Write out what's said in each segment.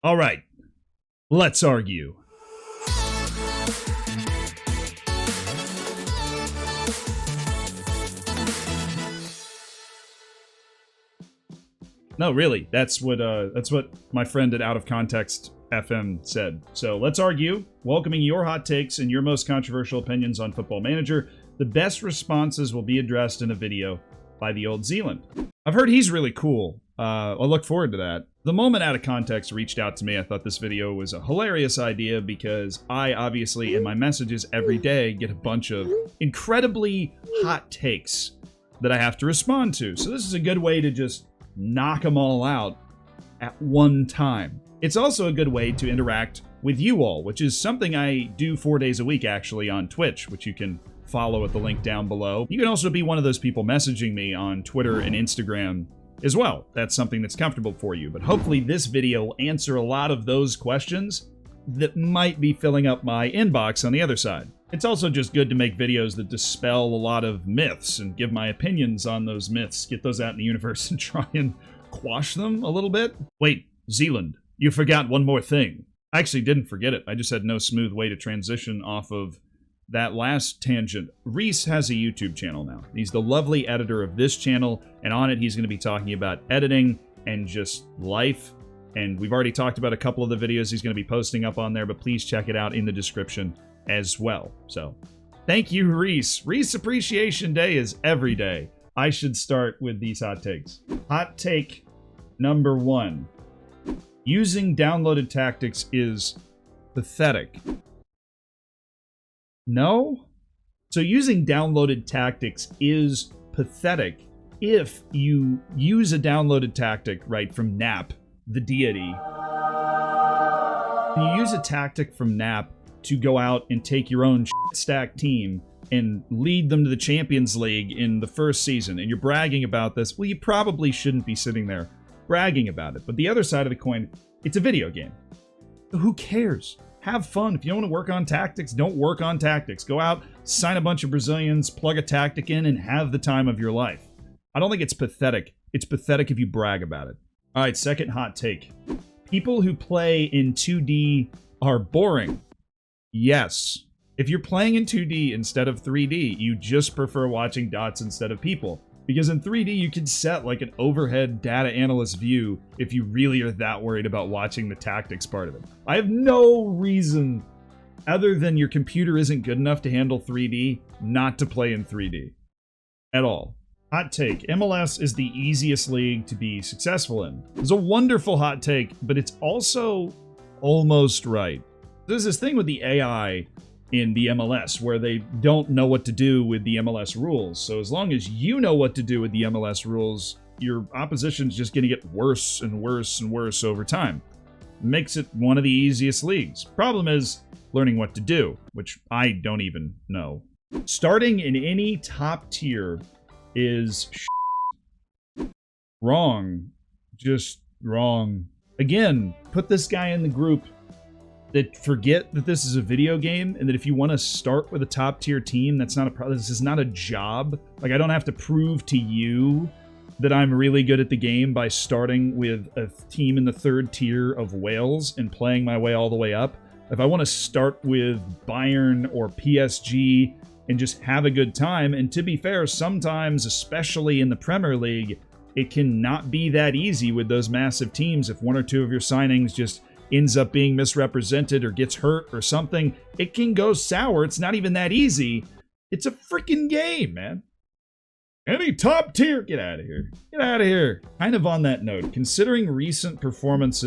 All right, let's argue. No, really, that's what my friend at Out of Context FM said. So let's argue, welcoming your hot takes and your most controversial opinions on Football Manager. The best responses will be addressed in a video by the Old Zealand. I've heard he's really cool. I'll look forward to that. The moment Out of Context reached out to me, I thought this video was a hilarious idea because I obviously, in my messages every day, get a bunch of incredibly hot takes that I have to respond to. So this is a good way to just knock them all out at one time. It's also a good way to interact with you all, which is something I do 4 days a week actually on Twitch, which you can follow at the link down below. You can also be one of those people messaging me on Twitter and Instagram as well. That's something that's comfortable for you. But hopefully this video will answer a lot of those questions that might be filling up my inbox on the other side. It's also just good to make videos that dispel a lot of myths and give my opinions on those myths, get those out in the universe and try and quash them a little bit. Wait, Zealand, you forgot one more thing. I actually didn't forget it. I just had no smooth way to transition off of that last tangent. Reece has a YouTube channel now. He's the lovely editor of this channel, and on it he's going to be talking about editing and just life. And we've already talked about a couple of the videos he's going to be posting up on there, but please check it out in the description as well. So, thank you, Reece. Reece Appreciation Day is every day. I should start with these hot takes. Hot take number 1. Using downloaded tactics is pathetic. No? So using downloaded tactics is pathetic if you use a downloaded tactic, right, from Nap, the deity. You use a tactic from Nap to go out and take your own stack team and lead them to the Champions League in the first season, and you're bragging about this, well, you probably shouldn't be sitting there bragging about it. But the other side of the coin, it's a video game. So who cares? Have fun. If you don't want to work on tactics, don't work on tactics. Go out, sign a bunch of Brazilians, plug a tactic in, and have the time of your life. I don't think it's pathetic. It's pathetic if you brag about it. All right, second hot take. People who play in 2D are boring. Yes. If you're playing in 2D instead of 3D, you just prefer watching dots instead of people. Because in 3D, you can set like an overhead data analyst view if you really are that worried about watching the tactics part of it. I have no reason, other than your computer isn't good enough to handle 3D, not to play in 3D. At all. Hot take. MLS is the easiest league to be successful in. It's a wonderful hot take, but it's also almost right. There's this thing with the AI in the MLS where they don't know what to do with the MLS rules. So as long as you know what to do with the MLS rules, your opposition's just going to get worse and worse and worse over time. Makes it one of the easiest leagues. Problem is learning what to do, which I don't even know. Starting in any top tier is wrong. Just wrong. Again, put this guy in the group that forget that this is a video game, and that if you want to start with a top tier team, that's not a problem. This is not a job. Like, I don't have to prove to you that I'm really good at the game by starting with a team in the 3rd tier of Wales and playing my way all the way up. If I want to start with Bayern or PSG and just have a good time, and to be fair, sometimes, especially in the Premier League, it can not be that easy with those massive teams. If one or two of your signings just ends up being misrepresented or gets hurt or something, it can go sour. It's not even that easy. It's a freaking game, man. Any top tier, get out of here. Get out of here. Kind of on that note, considering recent performance,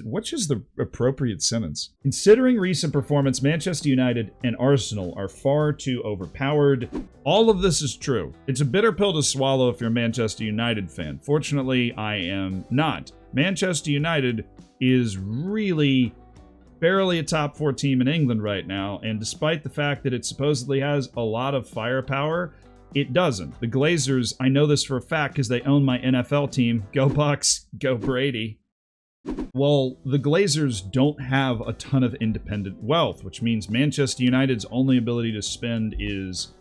which is the appropriate sentence? Considering recent performance, Manchester United and Arsenal are far too overpowered. All of this is true. It's a bitter pill to swallow if you're a Manchester United fan. Fortunately, I am not. Manchester United is really barely a top 4 team in England right now, and despite the fact that it supposedly has a lot of firepower, it doesn't. The Glazers, I know this for a fact because they own my NFL team. Go Bucks, go Brady. Well, the Glazers don't have a ton of independent wealth, which means Manchester United's only ability to spend is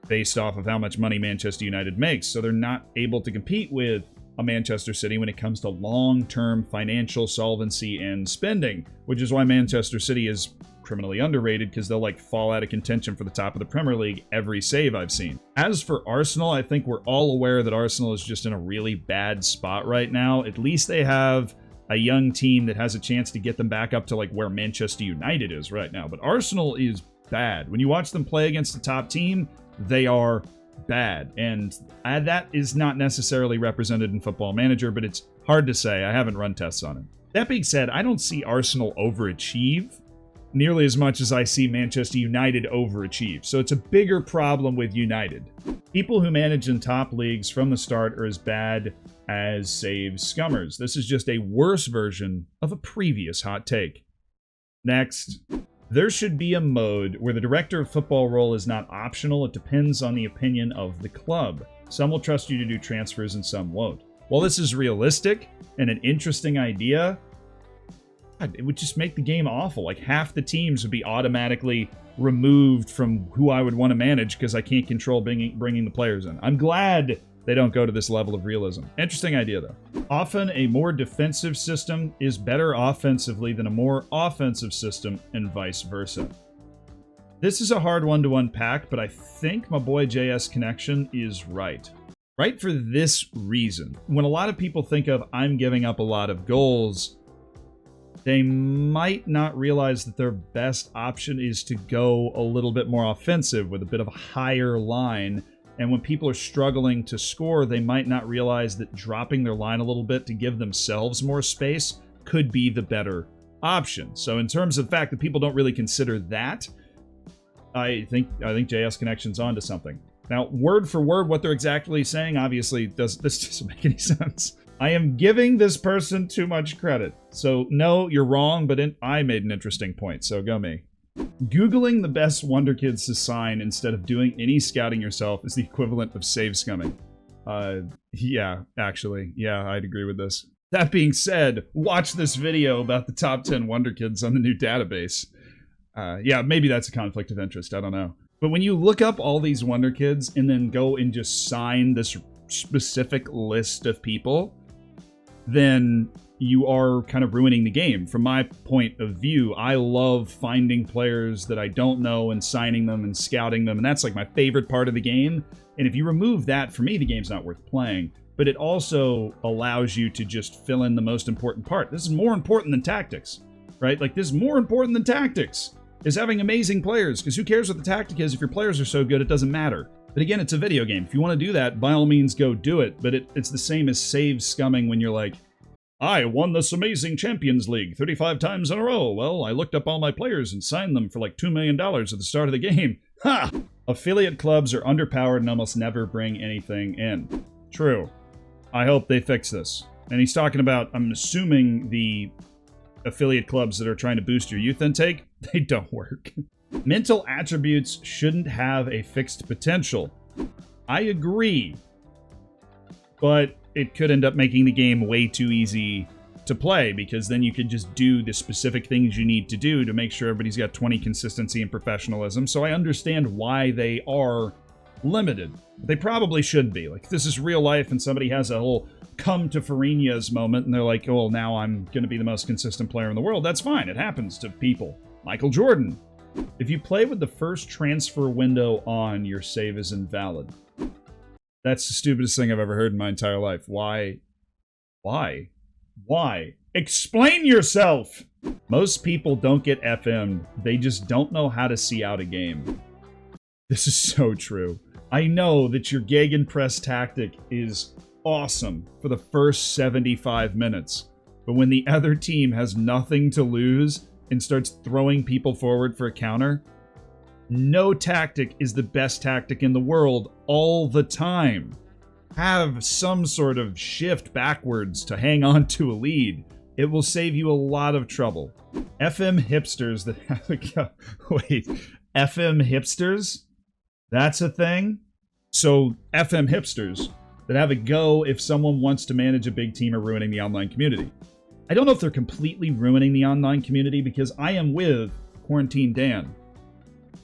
based off of how much money Manchester United makes. So they're not able to compete with a Manchester City when it comes to long-term financial solvency and spending, which is why Manchester City is criminally underrated, because they'll like fall out of contention for the top of the Premier League every save I've seen. As for Arsenal, I think we're all aware that Arsenal is just in a really bad spot right now. At least they have a young team that has a chance to get them back up to like where Manchester United is right now. But Arsenal is bad. When you watch them play against the top team, they are bad. And that is not necessarily represented in Football Manager, but it's hard to say. I haven't run tests on it. That being said, I don't see Arsenal overachieve nearly as much as I see Manchester United overachieve. So it's a bigger problem with United. People who manage in top leagues from the start are as bad as save scummers. This is just a worse version of a previous hot take. Next. There should be a mode where the director of football role is not optional. It depends on the opinion of the club. Some will trust you to do transfers and some won't. While this is realistic and an interesting idea, God, it would just make the game awful. Like half the teams would be automatically removed from who I would want to manage because I can't control bringing the players in. I'm glad they don't go to this level of realism. Interesting idea, though. Often, a more defensive system is better offensively than a more offensive system, and vice versa. This is a hard one to unpack, but I think my boy JS Connection is right. Right for this reason. When a lot of people think of, I'm giving up a lot of goals, they might not realize that their best option is to go a little bit more offensive with a bit of a higher line. And when people are struggling to score, they might not realize that dropping their line a little bit to give themselves more space could be the better option. So in terms of the fact that people don't really consider that, I think JS Connection's onto something. Now, word for word, what they're exactly saying, obviously, this doesn't make any sense. I am giving this person too much credit. So no, you're wrong, but I made an interesting point, so go me. Googling the best Wonder Kids to sign instead of doing any scouting yourself is the equivalent of save scumming. Yeah, actually. Yeah, I'd agree with this. That being said, watch this video about the top 10 Wonder Kids on the new database. Yeah, maybe that's a conflict of interest. I don't know. But when you look up all these Wonder Kids and then go and just sign this specific list of people, then you are kind of ruining the game. From my point of view, I love finding players that I don't know and signing them and scouting them, and that's like my favorite part of the game. And if you remove that, for me, the game's not worth playing. But it also allows you to just fill in the most important part. This is more important than tactics, right? Like, this is more important than tactics, is having amazing players, because who cares what the tactic is? If your players are so good, it doesn't matter. But again, it's a video game. If you want to do that, by all means, go do it. But it's the same as save scumming when you're like, I won this amazing Champions League 35 times in a row. Well, I looked up all my players and signed them for like $2 million at the start of the game. Ha! Affiliate clubs are underpowered and almost never bring anything in. True. I hope they fix this. And he's talking about, I'm assuming, the affiliate clubs that are trying to boost your youth intake. They don't work. Mental attributes shouldn't have a fixed potential. I agree. But it could end up making the game way too easy to play, because then you could just do the specific things you need to do to make sure everybody's got 20 consistency and professionalism. So I understand why they are limited. They probably should be. Like, this is real life and somebody has a whole come to Farinia's moment and they're like, oh, well, now I'm going to be the most consistent player in the world. That's fine. It happens to people. Michael Jordan. If you play with the first transfer window on, your save is invalid. That's the stupidest thing I've ever heard in my entire life. Why? Why? Why? Explain yourself! Most people don't get FM'd. They just don't know how to see out a game. This is so true. I know that your Gegenpress tactic is awesome for the first 75 minutes. But when the other team has nothing to lose and starts throwing people forward for a counter, no tactic is the best tactic in the world all the time. Have some sort of shift backwards to hang on to a lead. It will save you a lot of trouble. FM hipsters that have a go. Wait, FM hipsters? That's a thing? So, FM hipsters that have a go if someone wants to manage a big team or ruining the online community. I don't know if they're completely ruining the online community, because I am with Quarantine Dan,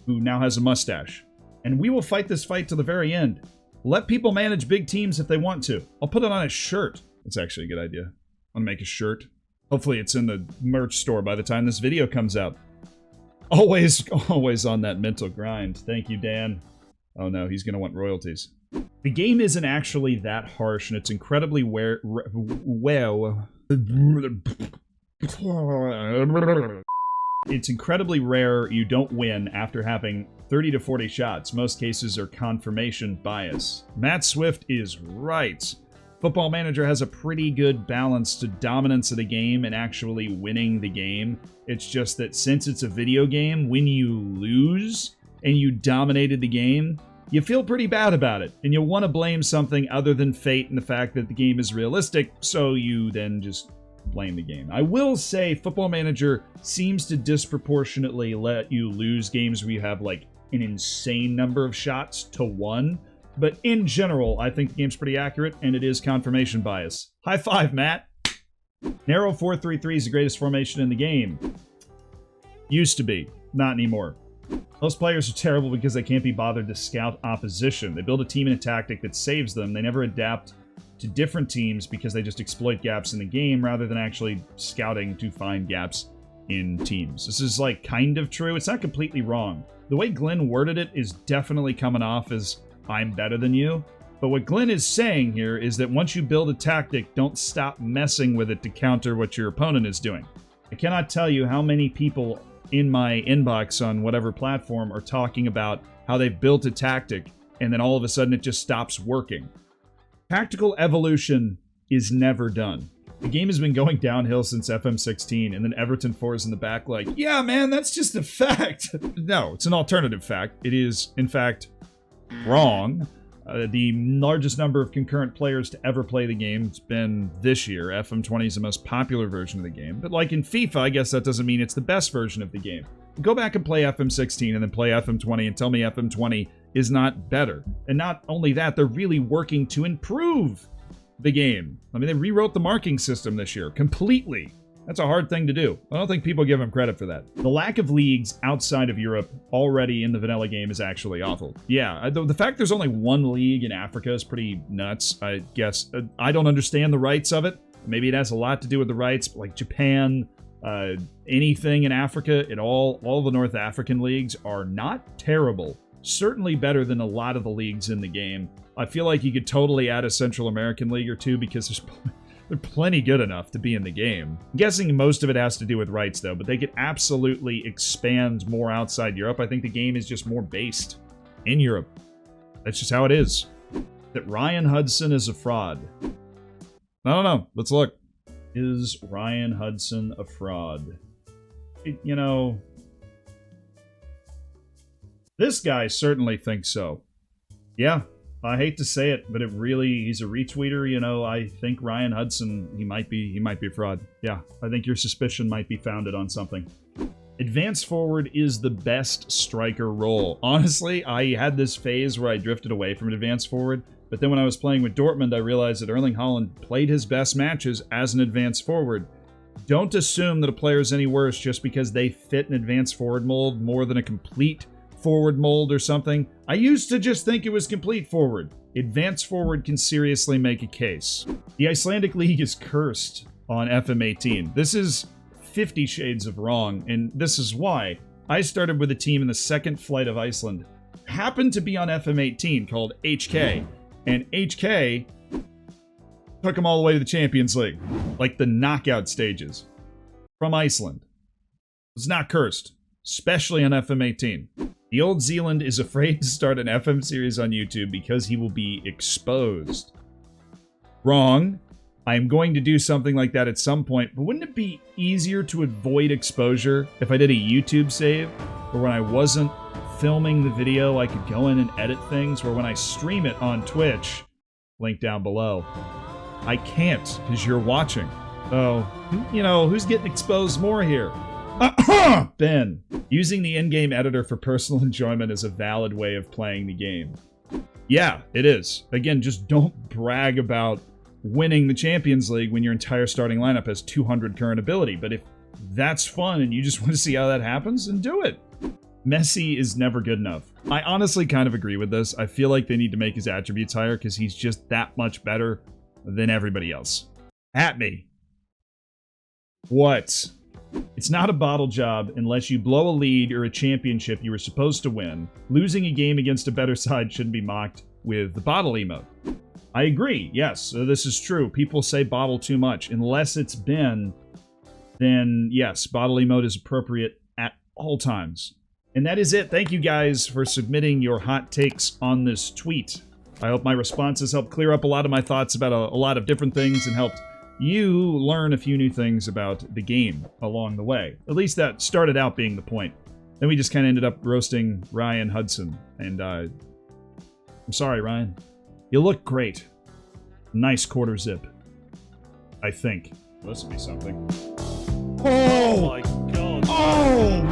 who now has a mustache. And we will fight this fight to the very end. Let people manage big teams if they want to. I'll put it on a shirt. That's actually a good idea. I'm gonna make a shirt. Hopefully it's in the merch store by the time this video comes out. Always on that mental grind. Thank you, Dan. Oh no, he's gonna want royalties. The game isn't actually that harsh, and it's incredibly It's incredibly rare you don't win after having 30 to 40 shots. Most cases are confirmation bias. Matt Swift is right. Football Manager has a pretty good balance to dominance of the game and actually winning the game. It's just that since it's a video game, when you lose and you dominated the game, you feel pretty bad about it, and you'll want to blame something other than fate and the fact that the game is realistic, so you then just blame the game. I will say Football Manager seems to disproportionately let you lose games where you have like an insane number of shots to one, but in general, I think the game's pretty accurate, and it is confirmation bias. High five, Matt! Narrow 4-3-3 is the greatest formation in the game. Used to be, not anymore. Most players are terrible because they can't be bothered to scout opposition. They build a team and a tactic that saves them. They never adapt to different teams because they just exploit gaps in the game rather than actually scouting to find gaps in teams. This is like kind of true. It's not completely wrong. The way Glenn worded it is definitely coming off as I'm better than you. But what Glenn is saying here is that once you build a tactic, don't stop messing with it to counter what your opponent is doing. I cannot tell you how many people in my inbox on whatever platform are talking about how they've built a tactic and then all of a sudden it just stops working. Tactical evolution is never done. The game has been going downhill since FM16, and then Everton 4 is in the back like, yeah, man, that's just a fact. No, it's an alternative fact. It is, in fact, wrong. The largest number of concurrent players to ever play the game has been this year. FM20 is the most popular version of the game. But like in FIFA, I guess that doesn't mean it's the best version of the game. Go back and play FM16 and then play FM20 and tell me FM20 is not better. And not only that, they're really working to improve the game. I mean, they rewrote the marking system this year completely. That's a hard thing to do. I don't think people give them credit for that. The lack of leagues outside of Europe already in the vanilla game is actually awful. Yeah, the fact there's only one league in Africa is pretty nuts, I guess. I don't understand the rights of it. Maybe it has a lot to do with the rights, but like Japan, anything in Africa, all the North African leagues are not terrible. Certainly better than a lot of the leagues in the game. I feel like you could totally add a Central American league or two because they're plenty good enough to be in the game. I'm guessing most of it has to do with rights, though, but they could absolutely expand more outside Europe. I think the game is just more based in Europe. That's just how it is. That Ryan Hudson is a fraud. I don't know. Let's look. Is Ryan Hudson a fraud? You know, this guy certainly thinks so. Yeah. I hate to say it, but he's a retweeter, you know. I think Ryan Hudson, he might be a fraud. Yeah, I think your suspicion might be founded on something. Advance forward is the best striker role. Honestly, I had this phase where I drifted away from advance forward, but then when I was playing with Dortmund, I realized that Erling Haaland played his best matches as an advance forward. Don't assume that a player is any worse just because they fit an advance forward mold more than a complete forward mold or something. I used to just think it was complete forward. Advanced forward can seriously make a case. The Icelandic League is cursed on FM18. This is 50 shades of wrong, and this is why. I started with a team in the second flight of Iceland. Happened to be on FM18 called HK, and HK took them all the way to the Champions League. Like the knockout stages. From Iceland. It's not cursed. Especially on FM18. The Old Zealand is afraid to start an FM series on YouTube because he will be exposed. Wrong. I am going to do something like that at some point, but wouldn't it be easier to avoid exposure if I did a YouTube save? Or when I wasn't filming the video, I could go in and edit things, or when I stream it on Twitch, link down below. I can't, because you're watching. So, you know, who's getting exposed more here? Ben. Using the in-game editor for personal enjoyment is a valid way of playing the game. Yeah, it is. Again, just don't brag about winning the Champions League when your entire starting lineup has 200 current ability. But if that's fun and you just want to see how that happens, then do it. Messi is never good enough. I honestly kind of agree with this. I feel like they need to make his attributes higher because he's just that much better than everybody else. At me. What? It's not a bottle job unless you blow a lead or a championship you were supposed to win. Losing a game against a better side shouldn't be mocked with the bottle emote. I agree. Yes, this is true. People say bottle too much. Unless it's been, then yes, bottle emote is appropriate at all times. And that is it. Thank you guys for submitting your hot takes on this tweet. I hope my responses helped clear up a lot of my thoughts about a lot of different things and helped you learn a few new things about the game along the way. At least that started out being the point. Then we just kind of ended up roasting Ryan Hudson. And I'm sorry, Ryan. You look great. Nice quarter zip. I think. This would be something. Oh my god. Oh